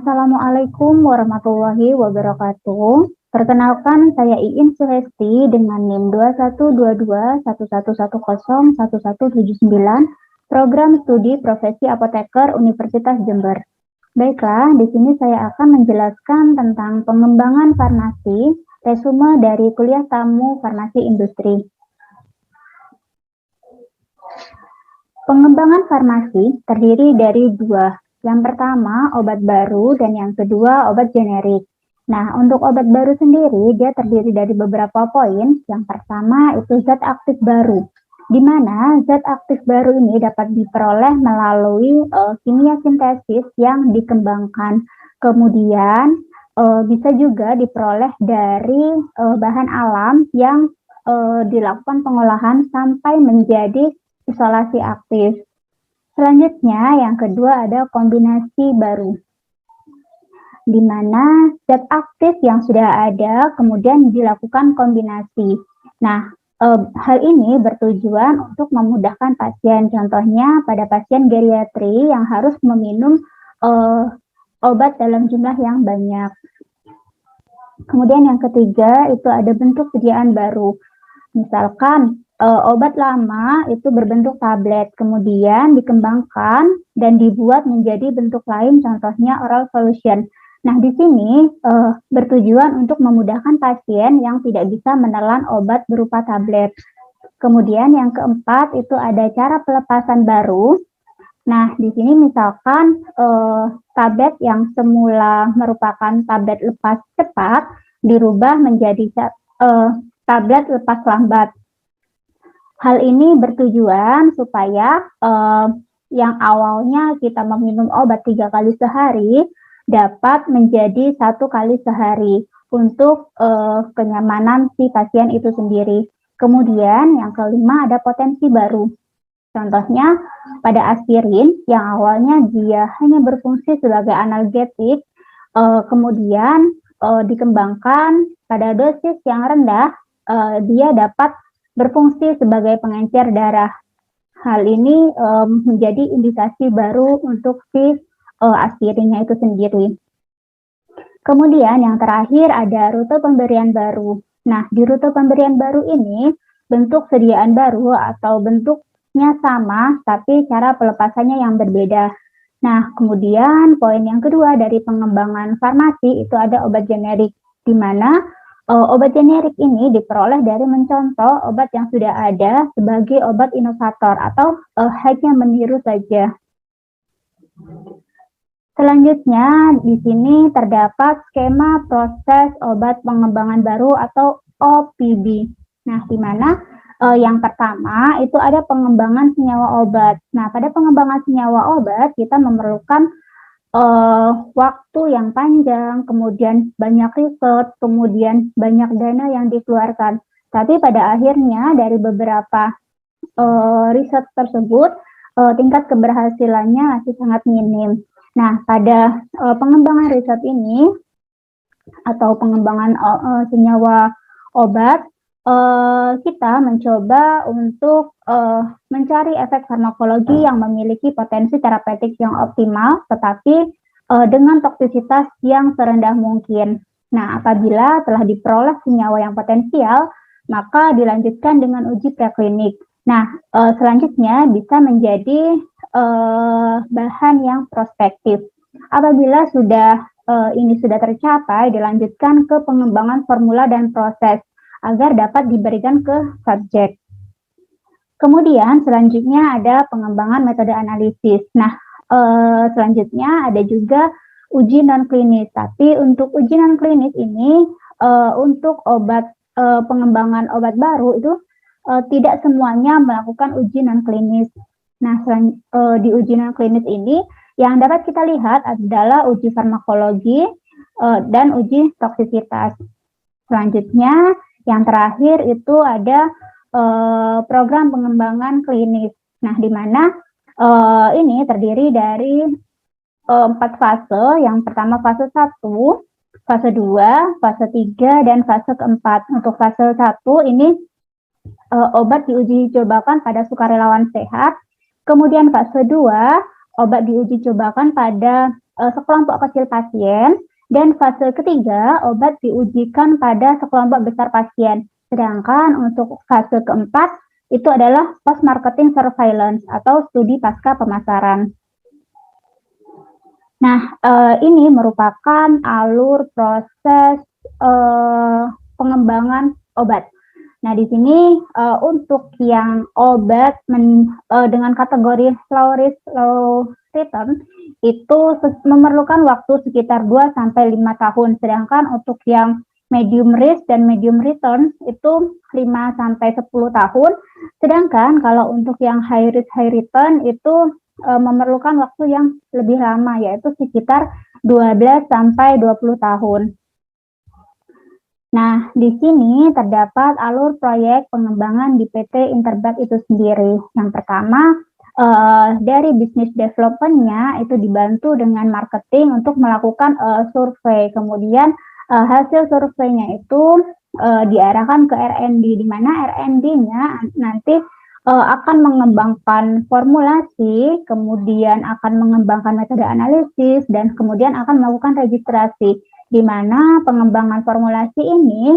Assalamualaikum warahmatullahi wabarakatuh. Perkenalkan, saya Iin Suhesti dengan NIM 212211101179, Program Studi Profesi Apoteker Universitas Jember. Baiklah, di sini saya akan menjelaskan tentang pengembangan farmasi, resume dari kuliah tamu farmasi industri. Pengembangan farmasi terdiri dari dua. Yang pertama, obat baru, dan yang kedua, obat generik. Nah, untuk obat baru sendiri, dia terdiri dari beberapa poin. Yang pertama, itu zat aktif baru, di mana zat aktif baru ini dapat diperoleh melalui kimia sintesis yang dikembangkan. Kemudian, bisa juga diperoleh dari bahan alam yang dilakukan pengolahan sampai menjadi isolasi aktif. Selanjutnya, yang kedua ada kombinasi baru, di mana zat aktif yang sudah ada kemudian dilakukan kombinasi. Nah, hal ini bertujuan untuk memudahkan pasien. Contohnya pada pasien geriatri yang harus meminum obat dalam jumlah yang banyak. Kemudian yang ketiga itu ada bentuk sediaan baru. Misalkan obat lama itu berbentuk tablet, kemudian dikembangkan dan dibuat menjadi bentuk lain, contohnya oral solution. Nah, di sini bertujuan untuk memudahkan pasien yang tidak bisa menelan obat berupa tablet. Kemudian yang keempat itu ada cara pelepasan baru. Nah, di sini misalkan tablet yang semula merupakan tablet lepas cepat dirubah menjadi tablet lepas lambat. Hal ini bertujuan supaya yang awalnya kita meminum obat 3 kali sehari dapat menjadi 1 kali sehari untuk kenyamanan si pasien itu sendiri. Kemudian yang kelima ada potensi baru. Contohnya pada aspirin yang awalnya dia hanya berfungsi sebagai analgetik, kemudian dikembangkan pada dosis yang rendah, dia dapat berfungsi sebagai pengencer darah. Hal ini menjadi indikasi baru untuk si aspirinnya itu sendiri. Kemudian yang terakhir ada rute pemberian baru. Nah, di rute pemberian baru ini bentuk sediaan baru atau bentuknya sama, tapi cara pelepasannya yang berbeda. Nah, kemudian poin yang kedua dari pengembangan farmasi itu ada obat generik, di mana obat generik ini diperoleh dari mencontoh obat yang sudah ada sebagai obat inovator atau hanya meniru saja. Selanjutnya, di sini terdapat skema proses obat pengembangan baru atau OPB. Nah, di mana yang pertama itu ada pengembangan senyawa obat. Nah, pada pengembangan senyawa obat kita memerlukan waktu yang panjang, kemudian banyak riset, kemudian banyak dana yang dikeluarkan. Tapi pada akhirnya dari beberapa riset tersebut, tingkat keberhasilannya masih sangat minim. Nah, pada pengembangan riset ini atau pengembangan senyawa obat, kita mencoba untuk mencari efek farmakologi yang memiliki potensi terapeutik yang optimal, tetapi dengan toksisitas yang serendah mungkin. Nah, apabila telah diperoleh senyawa yang potensial, maka dilanjutkan dengan uji preklinik. Nah, selanjutnya bisa menjadi bahan yang prospektif. Apabila ini sudah tercapai, dilanjutkan ke pengembangan formula dan proses agar dapat diberikan ke subjek. Kemudian selanjutnya ada pengembangan metode analisis. Nah, selanjutnya ada juga uji non-klinis. Tapi untuk uji non-klinis ini, untuk pengembangan obat baru itu tidak semuanya melakukan uji non-klinis. Nah, di uji non-klinis ini yang dapat kita lihat adalah uji farmakologi dan uji toksisitas. Selanjutnya, yang terakhir itu ada program pengembangan klinis. Nah, di mana ini terdiri dari 4 fase. Yang pertama fase 1, fase 2, fase 3, dan fase keempat. Untuk fase 1 ini obat diuji cobakan pada sukarelawan sehat. Kemudian fase 2, obat diuji cobakan pada sekelompok kecil pasien, dan fase ketiga obat diujikan pada sekelompok besar pasien. Sedangkan untuk fase keempat itu adalah post-marketing surveillance atau studi pasca pemasaran. Nah, ini merupakan alur proses pengembangan obat. Nah, di sini untuk yang obat dengan kategori low risk, low return itu memerlukan waktu sekitar 2-5 tahun. Sedangkan untuk yang medium risk dan medium return itu 5-10 tahun. Sedangkan kalau untuk yang high risk, high return itu memerlukan waktu yang lebih lama, yaitu sekitar 12-20 tahun. Nah, di sini terdapat alur proyek pengembangan di PT Interbak itu sendiri. Yang pertama, dari bisnis development-nya itu dibantu dengan marketing untuk melakukan survei. Kemudian hasil surveinya itu diarahkan ke R&D, di mana R&D-nya nanti akan mengembangkan formulasi, kemudian akan mengembangkan metode analisis, dan kemudian akan melakukan registrasi, di mana pengembangan formulasi ini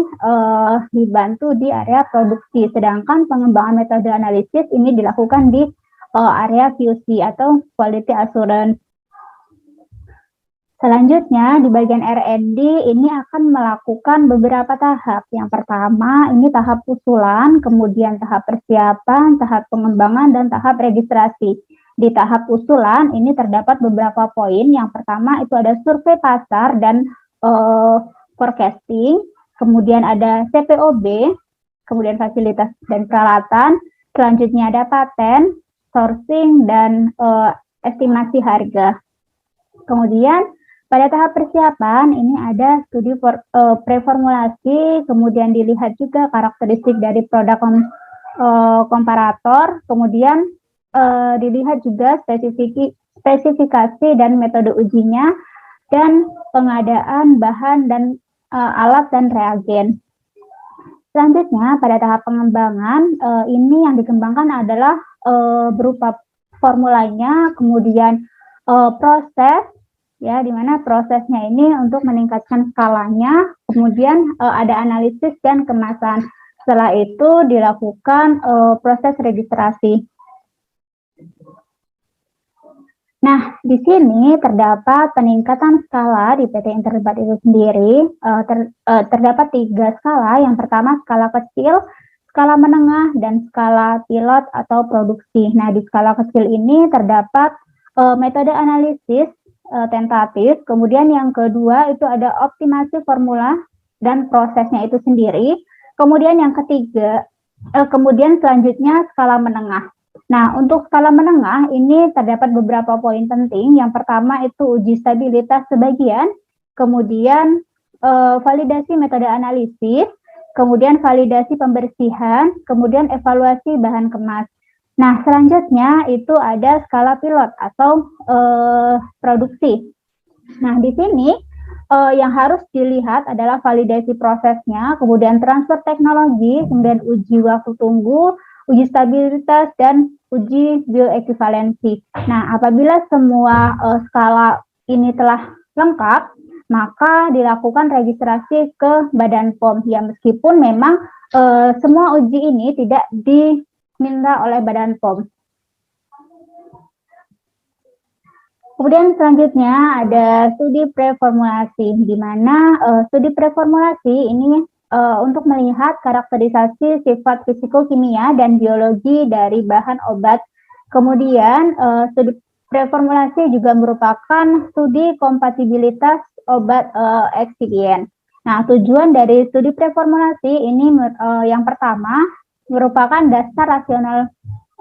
dibantu di area produksi, sedangkan pengembangan metode analisis ini dilakukan di area QC atau Quality Assurance. Selanjutnya, di bagian R&D ini akan melakukan beberapa tahap. Yang pertama, ini tahap usulan, kemudian tahap persiapan, tahap pengembangan, dan tahap registrasi. Di tahap usulan, ini terdapat beberapa poin. Yang pertama, itu ada survei pasar dan forecasting. Kemudian ada CPOB, kemudian fasilitas dan peralatan. Selanjutnya ada paten, sourcing, dan estimasi harga. Kemudian, pada tahap persiapan, ini ada studi preformulasi, kemudian dilihat juga karakteristik dari produk komparator, kemudian dilihat juga spesifikasi dan metode ujinya, dan pengadaan bahan dan alat dan reagen. Selanjutnya, pada tahap pengembangan, ini yang dikembangkan adalah berupa formulanya, kemudian proses, ya, di mana prosesnya ini untuk meningkatkan skalanya, kemudian ada analisis dan kemasan. Setelah itu dilakukan proses registrasi. Nah, di sini terdapat peningkatan skala di PT Interbak itu sendiri. Terdapat 3 skala. Yang pertama skala kecil, skala menengah, dan skala pilot atau produksi. Nah, di skala kecil ini terdapat metode analisis tentatif, kemudian yang kedua itu ada optimasi formula dan prosesnya itu sendiri, kemudian yang ketiga, kemudian selanjutnya skala menengah. Nah, untuk skala menengah ini terdapat beberapa poin penting. Yang pertama itu uji stabilitas sebagian, kemudian validasi metode analisis, kemudian validasi pembersihan, kemudian evaluasi bahan kemas. Nah, selanjutnya itu ada skala pilot atau produksi. Nah, di sini yang harus dilihat adalah validasi prosesnya, kemudian transfer teknologi, kemudian uji waktu tunggu, uji stabilitas, dan uji bioekuivalensi. Nah, apabila semua skala ini telah lengkap, maka dilakukan registrasi ke Badan POM. Ya, meskipun memang semua uji ini tidak diminta oleh Badan POM. Kemudian selanjutnya ada studi preformulasi, di mana studi preformulasi ini untuk melihat karakterisasi sifat fisikokimia dan biologi dari bahan obat. Kemudian studi preformulasi juga merupakan studi kompatibilitas obat eksipien. Nah, tujuan dari studi preformulasi ini yang pertama merupakan dasar rasional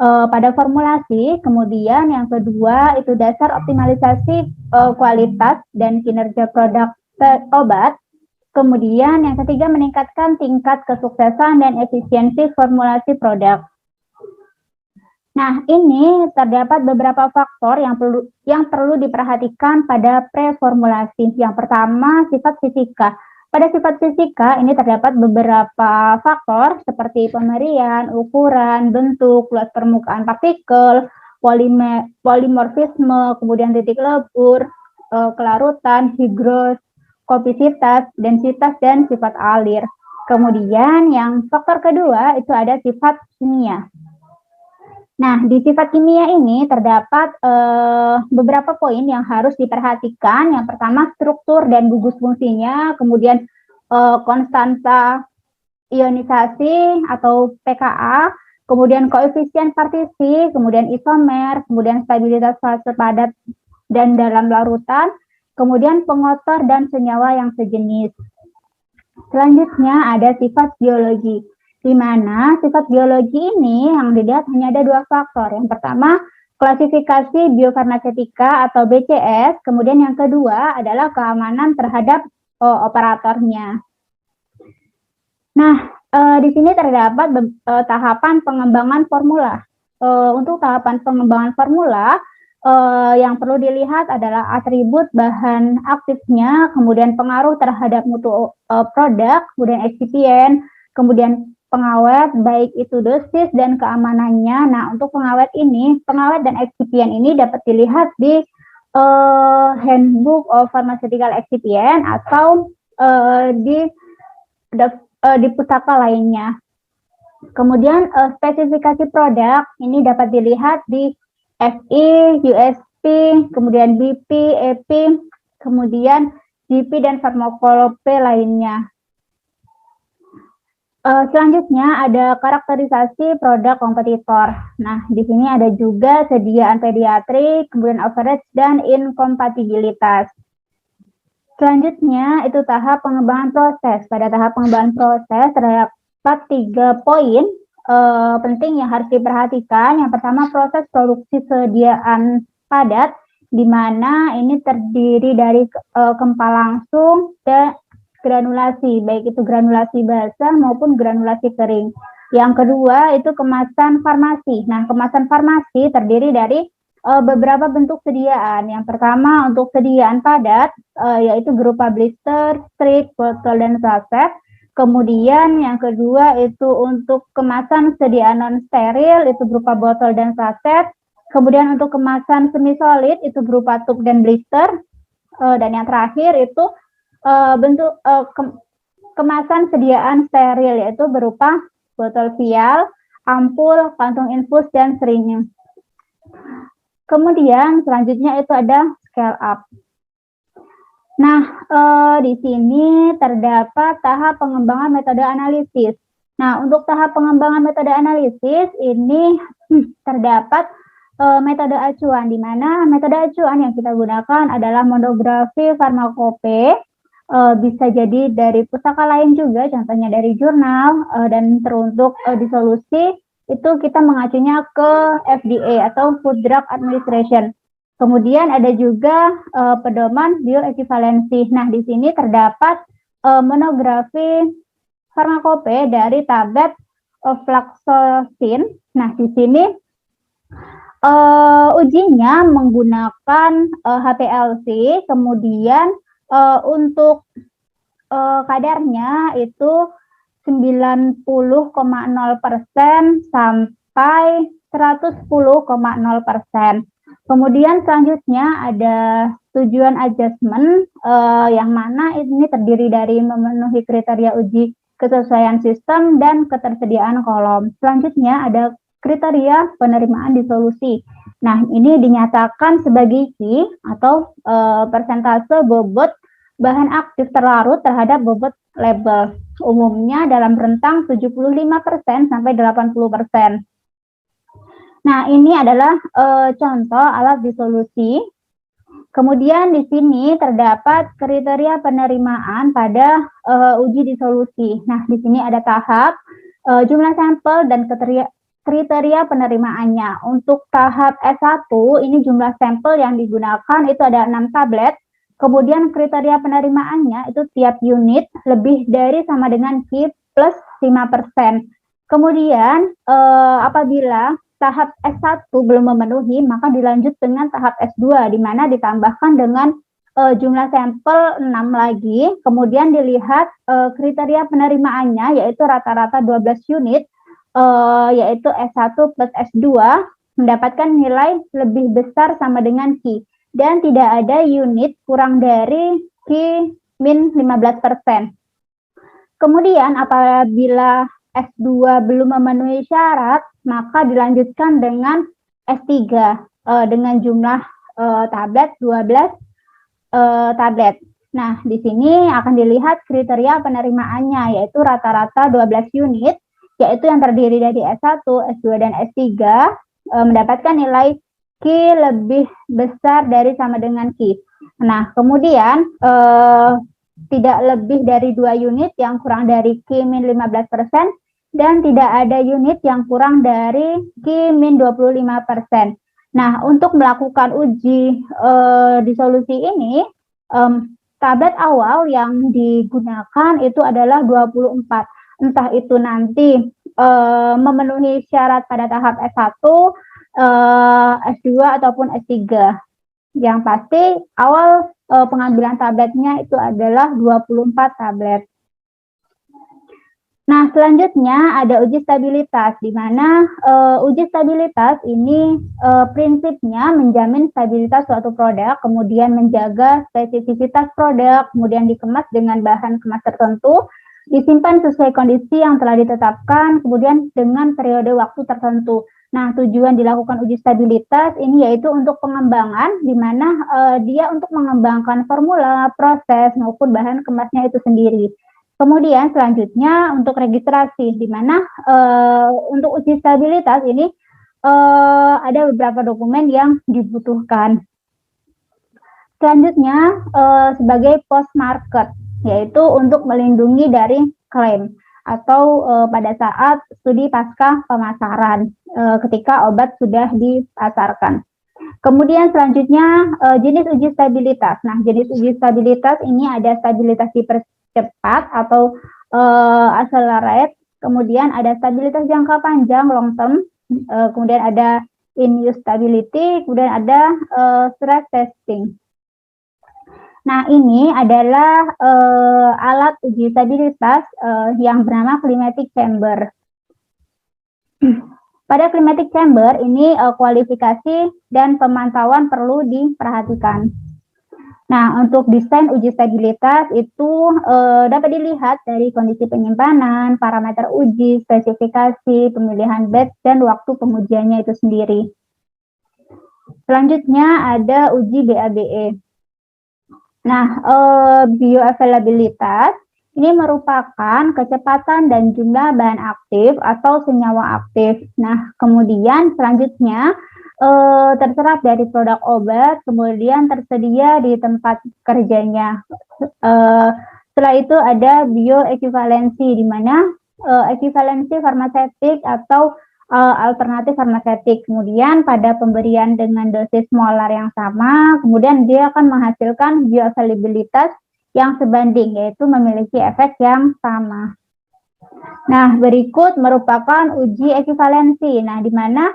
pada formulasi, kemudian yang kedua itu dasar optimalisasi kualitas dan kinerja produk obat, kemudian yang ketiga meningkatkan tingkat kesuksesan dan efisiensi formulasi produk. Nah, ini terdapat beberapa faktor yang perlu diperhatikan pada preformulasi. Yang pertama, sifat fisika. Pada sifat fisika ini terdapat beberapa faktor seperti pemerian, ukuran, bentuk, luas permukaan partikel, polimorfisme, kemudian titik lebur, kelarutan, higroskopisitas, densitas, dan sifat alir. Kemudian yang faktor kedua itu ada sifat kimia. Nah, di sifat kimia ini terdapat beberapa poin yang harus diperhatikan. Yang pertama, struktur dan gugus fungsinya, kemudian konstanta ionisasi atau pKa, kemudian koefisien partisi, kemudian isomer, kemudian stabilitas fase padat dan dalam larutan, kemudian pengotor dan senyawa yang sejenis. Selanjutnya ada sifat biologi, di mana sifat biologi ini yang dilihat hanya ada dua faktor. Yang pertama, klasifikasi biofarmasetika atau BCS, kemudian yang kedua adalah keamanan terhadap operatornya. Nah, di sini terdapat tahapan pengembangan formula. Untuk tahapan pengembangan formula, yang perlu dilihat adalah atribut bahan aktifnya, kemudian pengaruh terhadap mutu produk, kemudian eksipien, kemudian pengawet, baik itu dosis dan keamanannya. Nah, untuk pengawet dan eksipien ini dapat dilihat di Handbook of Pharmaceutical Excipient atau di pustaka lainnya. Kemudian spesifikasi produk ini dapat dilihat di FI, USP, kemudian BP, EP, kemudian GP dan farmakologi lainnya. Selanjutnya ada karakterisasi produk kompetitor. Nah, di sini ada juga sediaan pediatrik, kemudian average dan inkompatibilitas. Selanjutnya itu tahap pengembangan proses. Pada tahap pengembangan proses terdapat 3 poin penting yang harus diperhatikan. Yang pertama, proses produksi sediaan padat, di mana ini terdiri dari kempal langsung dan granulasi, baik itu granulasi basah maupun granulasi kering. Yang kedua itu kemasan farmasi. Nah, kemasan farmasi terdiri dari beberapa bentuk sediaan. Yang pertama untuk sediaan padat, yaitu berupa blister, strip, botol, dan saset. Kemudian yang kedua itu untuk kemasan sediaan non-steril, itu berupa botol dan saset. Kemudian untuk kemasan semi-solid, itu berupa tub dan blister. Dan yang terakhir itu bentuk kemasan sediaan steril, yaitu berupa botol vial, ampul, kantung infus, dan syringe. Kemudian selanjutnya itu ada scale up. Nah, di sini terdapat tahap pengembangan metode analisis. Nah, untuk tahap pengembangan metode analisis ini terdapat metode acuan, di mana metode acuan yang kita gunakan adalah monografi farmakope, bisa jadi dari pustaka lain juga, contohnya dari jurnal, dan teruntuk disolusi, itu kita mengacunya ke FDA atau Food Drug Administration. Kemudian ada juga pedoman bioekivalensi. Nah, di sini terdapat monografi farmakope dari tablet fluoxetine. Nah, di sini ujinya menggunakan HPLC, kemudian untuk kadarnya itu 90,0% sampai 110,0%. Kemudian selanjutnya ada tujuan adjustment, yang mana ini terdiri dari memenuhi kriteria uji kesesuaian sistem dan ketersediaan kolom. Selanjutnya ada kriteria penerimaan disolusi. Nah, ini dinyatakan sebagai Q atau persentase bobot bahan aktif terlarut terhadap bobot label. Umumnya dalam rentang 75% sampai 80%. Nah, ini adalah contoh alat disolusi. Kemudian di sini terdapat kriteria penerimaan pada uji disolusi. Nah, di sini ada tahap, jumlah sampel, dan kriteria penerimaannya. Untuk tahap S1, ini jumlah sampel yang digunakan itu ada 6 tablet. Kemudian kriteria penerimaannya itu tiap unit lebih dari sama dengan Q plus 5%. Kemudian apabila tahap S1 belum memenuhi, maka dilanjut dengan tahap S2, di mana ditambahkan dengan jumlah sampel 6 lagi, kemudian dilihat kriteria penerimaannya, yaitu rata-rata 12 unit, yaitu S1 plus S2, mendapatkan nilai lebih besar sama dengan Q. dan tidak ada unit kurang dari Q-15%. Kemudian apabila S2 belum memenuhi syarat, maka dilanjutkan dengan S3 dengan jumlah tablet 12 tablet. Nah, di sini akan dilihat kriteria penerimaannya, yaitu rata-rata 12 unit, yaitu yang terdiri dari S1, S2, dan S3, mendapatkan nilai Q lebih besar dari sama dengan Q. Nah, kemudian tidak lebih dari 2 unit yang kurang dari Q-15%, dan tidak ada unit yang kurang dari Q-25%. Nah, untuk melakukan uji di solusi ini, tablet awal yang digunakan itu adalah 24. Entah itu nanti memenuhi syarat pada tahap S1, S2, ataupun S3. Yang pasti awal pengambilan tabletnya itu adalah 24 tablet. Nah, selanjutnya ada uji stabilitas, di mana uji stabilitas ini prinsipnya menjamin stabilitas suatu produk, kemudian menjaga spesifisitas produk, kemudian dikemas dengan bahan kemas tertentu, disimpan sesuai kondisi yang telah ditetapkan, kemudian dengan periode waktu tertentu. Nah, tujuan dilakukan uji stabilitas ini yaitu untuk pengembangan, di mana dia untuk mengembangkan formula, proses, maupun bahan kemasnya itu sendiri. Kemudian selanjutnya untuk registrasi, di mana untuk uji stabilitas ini ada beberapa dokumen yang dibutuhkan. Selanjutnya sebagai post market, yaitu untuk melindungi dari klaim atau pada saat studi pasca pemasaran ketika obat sudah dipasarkan. Kemudian selanjutnya jenis uji stabilitas. Nah, jenis uji stabilitas ini ada stabilitas cepat atau accelerate, kemudian ada stabilitas jangka panjang long term, kemudian ada in-use stability, kemudian ada stress testing. Nah, ini adalah alat uji stabilitas yang bernama climatic chamber. Pada climatic chamber ini kualifikasi dan pemantauan perlu diperhatikan. Nah, untuk desain uji stabilitas itu dapat dilihat dari kondisi penyimpanan, parameter uji, spesifikasi, pemilihan batch, dan waktu pengujiannya itu sendiri. Selanjutnya ada uji BABE. Nah, bioavailabilitas ini merupakan kecepatan dan jumlah bahan aktif atau senyawa aktif. Nah, kemudian selanjutnya terserap dari produk obat, kemudian tersedia di tempat kerjanya. Setelah itu ada bioequivalensi, di mana equivalensi farmaseutik atau alternatif farmaseutik. Kemudian pada pemberian dengan dosis molar yang sama, kemudian dia akan menghasilkan bioavailabilitas yang sebanding, yaitu memiliki efek yang sama. Nah, berikut merupakan uji equivalensi. Nah, di mana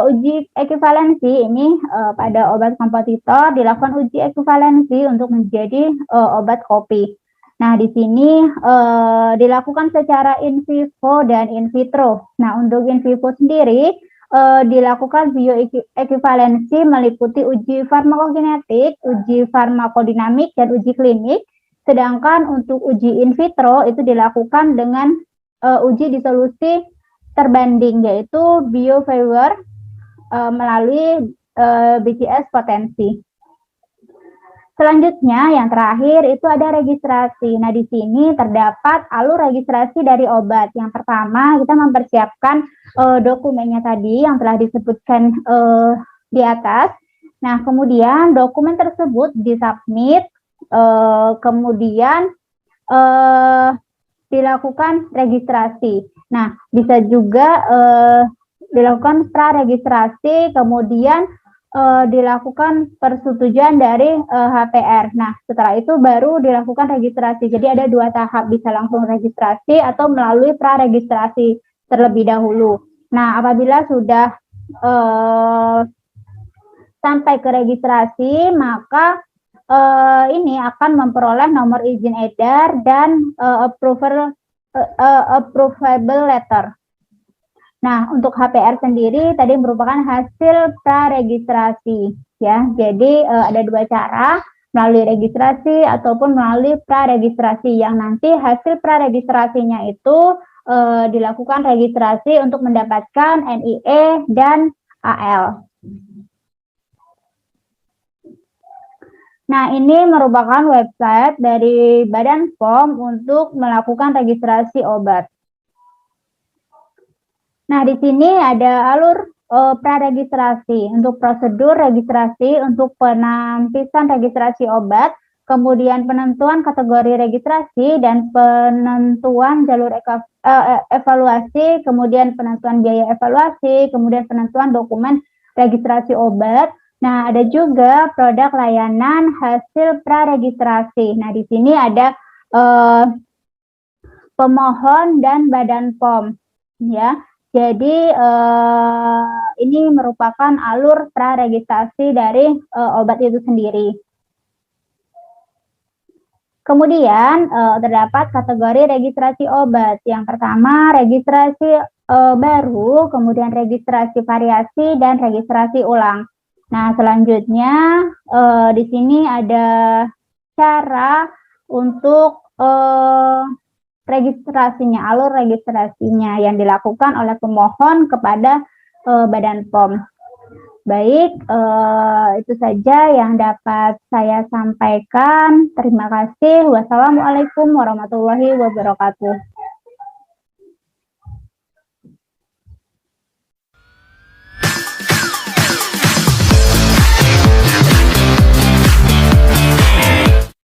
uji equivalensi ini pada obat kompetitor dilakukan uji equivalensi untuk menjadi obat kopi. Nah, di sini dilakukan secara in vivo dan in vitro. Nah, untuk in vivo sendiri dilakukan bioequivalensi meliputi uji farmakokinetik, uji farmakodinamik, dan uji klinik. Sedangkan untuk uji in vitro itu dilakukan dengan uji disolusi terbanding, yaitu BioViewer melalui BCS potensi. Selanjutnya yang terakhir itu ada registrasi. Nah, di sini terdapat alur registrasi dari obat. Yang pertama kita mempersiapkan dokumennya tadi yang telah disebutkan di atas. Nah, kemudian dokumen tersebut disubmit, kemudian dilakukan registrasi. Nah, bisa juga dilakukan praregistrasi, kemudian dilakukan persetujuan dari HPR. Nah, setelah itu baru dilakukan registrasi. Jadi ada 2 tahap, bisa langsung registrasi atau melalui praregistrasi terlebih dahulu. Nah, apabila sudah sampai ke registrasi, maka ini akan memperoleh nomor izin edar dan approvable letter. Nah, untuk HPR sendiri tadi merupakan hasil praregistrasi. ya. Jadi ada dua cara, melalui registrasi ataupun melalui praregistrasi, yang nanti hasil praregistrasinya itu dilakukan registrasi untuk mendapatkan NIE dan AL. Nah, ini merupakan website dari Badan POM untuk melakukan registrasi obat. Nah, di sini ada alur praregistrasi. Untuk prosedur registrasi, untuk penampisan registrasi obat, kemudian penentuan kategori registrasi, dan penentuan jalur evaluasi, kemudian penentuan biaya evaluasi, kemudian penentuan dokumen registrasi obat. Nah, ada juga produk layanan hasil praregistrasi. Nah, di sini ada pemohon dan Badan POM, ya. Jadi ini merupakan alur praregistrasi dari obat itu sendiri. Kemudian terdapat kategori registrasi obat. Yang pertama registrasi baru, kemudian registrasi variasi, dan registrasi ulang. Nah, selanjutnya di sini ada cara untuk registrasinya, alur registrasinya yang dilakukan oleh pemohon kepada Badan POM. Baik, itu saja yang dapat saya sampaikan. Terima kasih. Wassalamualaikum warahmatullahi wabarakatuh.